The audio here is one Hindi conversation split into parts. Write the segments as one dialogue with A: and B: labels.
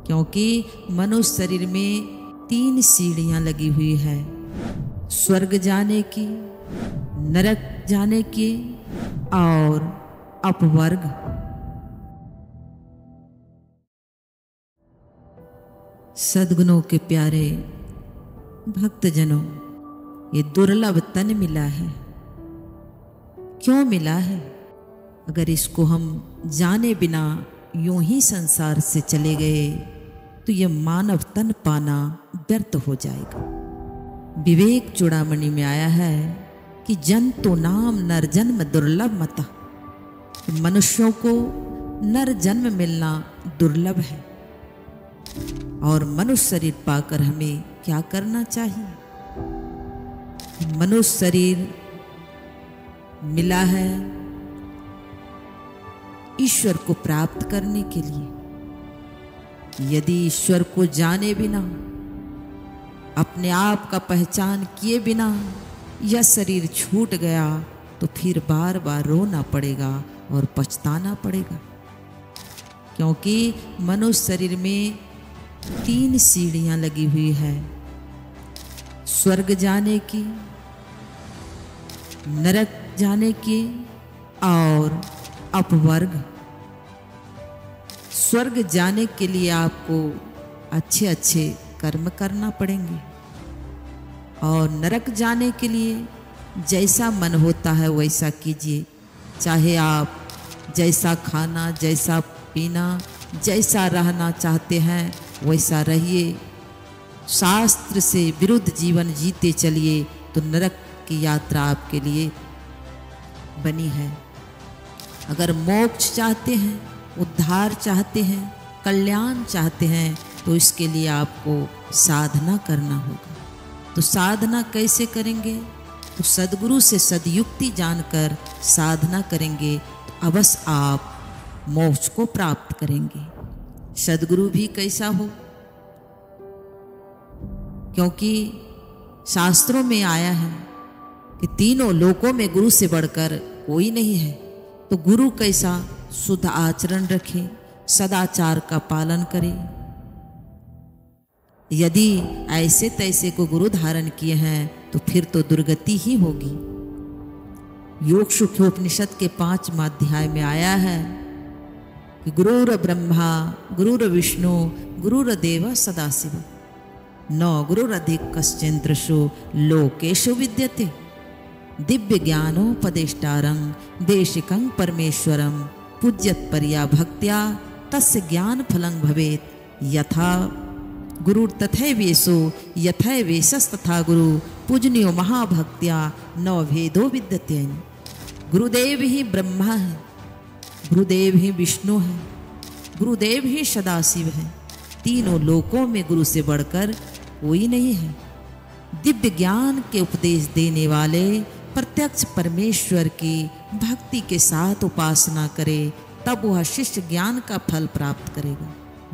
A: क्योंकि मनुष्य शरीर में 3 सीढ़ियां लगी हुई है, स्वर्ग जाने की, नरक जाने की और अपवर्ग। सद्गुणों के प्यारे भक्तजनों, ये दुर्लभ तन मिला है। क्यों मिला है? अगर इसको हम जाने बिना यूं ही संसार से चले गए तो यह मानव तन पाना व्यर्थ हो जाएगा। विवेक चूड़ामणि में आया है कि जंतु नाम नर जन्म दुर्लभ मता, मनुष्यों को नर जन्म मिलना दुर्लभ है। और मनुष्य शरीर पाकर हमें क्या करना चाहिए? मनुष्य शरीर मिला है ईश्वर को प्राप्त करने के लिए। यदि ईश्वर को जाने बिना, अपने आप का पहचान किए बिना यह शरीर छूट गया तो फिर बार बार रोना पड़ेगा और पछताना पड़ेगा। क्योंकि मनुष्य शरीर में 3 सीढ़ियां लगी हुई है, स्वर्ग जाने की, नरक जाने की और अपवर्ग। स्वर्ग जाने के लिए आपको अच्छे अच्छे कर्म करना पड़ेंगे और नरक जाने के लिए जैसा मन होता है वैसा कीजिए। चाहे आप जैसा खाना, जैसा पीना, जैसा रहना चाहते हैं वैसा रहिए। शास्त्र से विरुद्ध जीवन जीते चलिए तो नरक की यात्रा आपके लिए बनी है। अगर मोक्ष चाहते हैं, उद्धार चाहते हैं, कल्याण चाहते हैं तो इसके लिए आपको साधना करना होगा। तो साधना कैसे करेंगे? तो सद्गुरु से सदयुक्ति जानकर साधना करेंगे तो अवश्य आप मोक्ष को प्राप्त करेंगे। सद्गुरु भी कैसा हो? क्योंकि शास्त्रों में आया है कि तीनों लोकों में गुरु से बढ़कर कोई नहीं है। तो गुरु कैसा? शुद्ध आचरण रखे, सदाचार का पालन करे। यदि ऐसे तैसे को गुरु धारण किए हैं तो फिर तो दुर्गति ही होगी। योग सूक्ष्मोपनिषद के 5वां अध्याय में आया है कि गुरुर ब्रह्मा गुरुर विष्णु गुरुर्देव सदाशिव न गुरुरधिक कश्चिन्द्रशु लोकेषु विद्यते दिव्य ज्ञानोपदेष्टारं देशिकं परमेश्वरं पूज्यत परिया भक्त्या तस्य ज्ञान फलं भवेत् यथा गुरुर तथैवेशो यथैवेशस्तथा गुरु पूजनीयो महाभक्त्या न भेदो विद्यते। गुरुदेव ही ब्रह्मा है, गुरुदेव ही विष्णु है, गुरुदेव ही सदाशिव है। तीनों लोकों में गुरु से बढ़कर कोई नहीं है। दिव्य ज्ञान के उपदेश देने वाले प्रत्यक्ष परमेश्वर की भक्ति के साथ उपासना करे तब वह शिष्य ज्ञान का फल प्राप्त करेगा।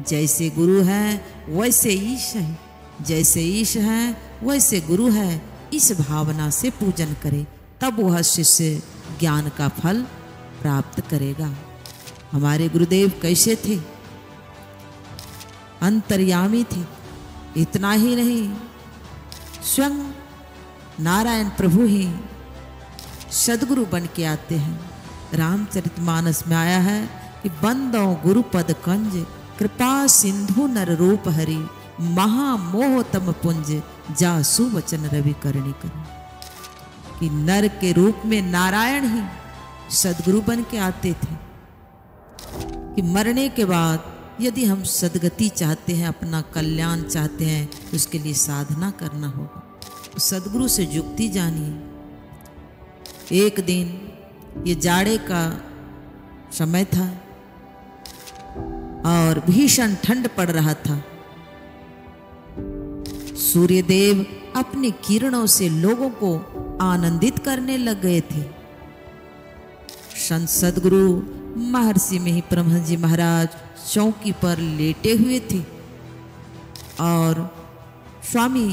A: जैसे गुरु है वैसे ईश है, जैसे ईश है वैसे गुरु है, इस भावना से पूजन करे तब वह शिष्य ज्ञान का फल प्राप्त करेगा। हमारे गुरुदेव कैसे थे? अंतर्यामी थे। इतना ही नहीं, स्वयं नारायण प्रभु ही सदगुरु बन के आते हैं। रामचरितमानस में आया है कि बंदो गुरुपद कंज कृपा सिंधु नर रूप हरि महामोहतम पुंज जासु वचन रवि करणी कर। कि नर के रूप में नारायण ही सदगुरु बन के आते थे कि मरने के बाद यदि हम सदगति चाहते हैं, अपना कल्याण चाहते हैं तो उसके लिए साधना करना होगा। तो सदगुरु से युक्ति जानिए। एक दिन ये जाड़े का समय था और भीषण ठंड पड़ रहा था। सूर्यदेव अपनी किरणों से लोगों को आनंदित करने लग गए थे। संत सदगुरु महर्षि में ही परमहंस जी महाराज चौकी पर लेटे हुए थे और स्वामी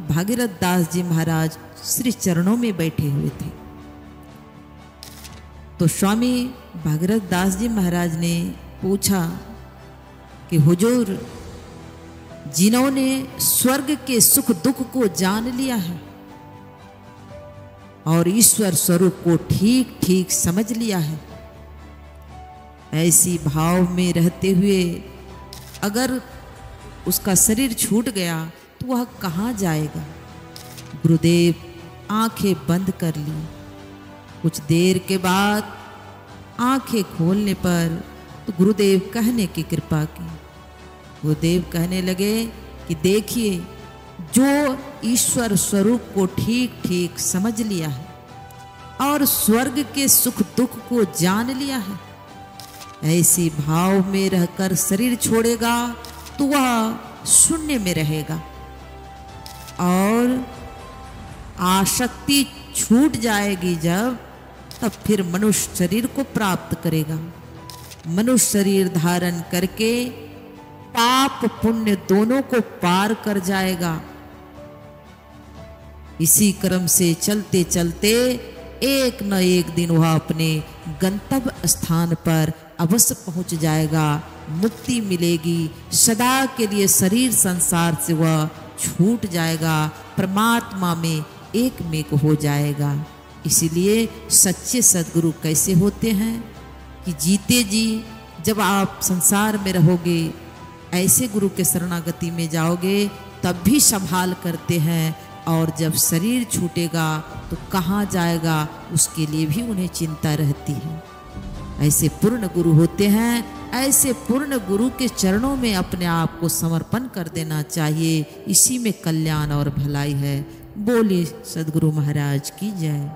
A: भागीरथ दास जी महाराज श्री चरणों में बैठे हुए थे। तो स्वामी भागीरथ दास जी महाराज ने पूछा कि हुजूर जिन्होंने स्वर्ग के सुख दुख को जान लिया है और ईश्वर स्वरूप को ठीक ठीक समझ लिया है, ऐसी भाव में रहते हुए अगर उसका शरीर छूट गया तो वह कहाँ जाएगा। गुरुदेव आंखें बंद कर ली। कुछ देर के बाद आंखें खोलने पर तो गुरुदेव कहने की कृपा की। गुरुदेव कहने लगे कि देखिए, जो ईश्वर स्वरूप को ठीक ठीक समझ लिया है और स्वर्ग के सुख दुख को जान लिया है, ऐसे भाव में रहकर शरीर छोड़ेगा तो वह शून्य में रहेगा और आसक्ति छूट जाएगी जब, तब फिर मनुष्य शरीर को प्राप्त करेगा। मनुष्य शरीर धारण करके पाप पुण्य दोनों को पार कर जाएगा। इसी क्रम से चलते चलते एक न एक दिन वह अपने गंतव्य स्थान पर अवश्य पहुंच जाएगा। मुक्ति मिलेगी, सदा के लिए शरीर संसार से वह छूट जाएगा, परमात्मा में एक में हो जाएगा। इसीलिए सच्चे सद्गुरु कैसे होते हैं कि जीते जी जब आप संसार में रहोगे, ऐसे गुरु के शरणागति में जाओगे तब भी संभाल करते हैं, और जब शरीर छूटेगा तो कहाँ जाएगा उसके लिए भी उन्हें चिंता रहती है। ऐसे पूर्ण गुरु होते हैं। ऐसे पूर्ण गुरु के चरणों में अपने आप को समर्पण कर देना चाहिए। इसी में कल्याण और भलाई है। बोलिए सद्गुरु महाराज की जय।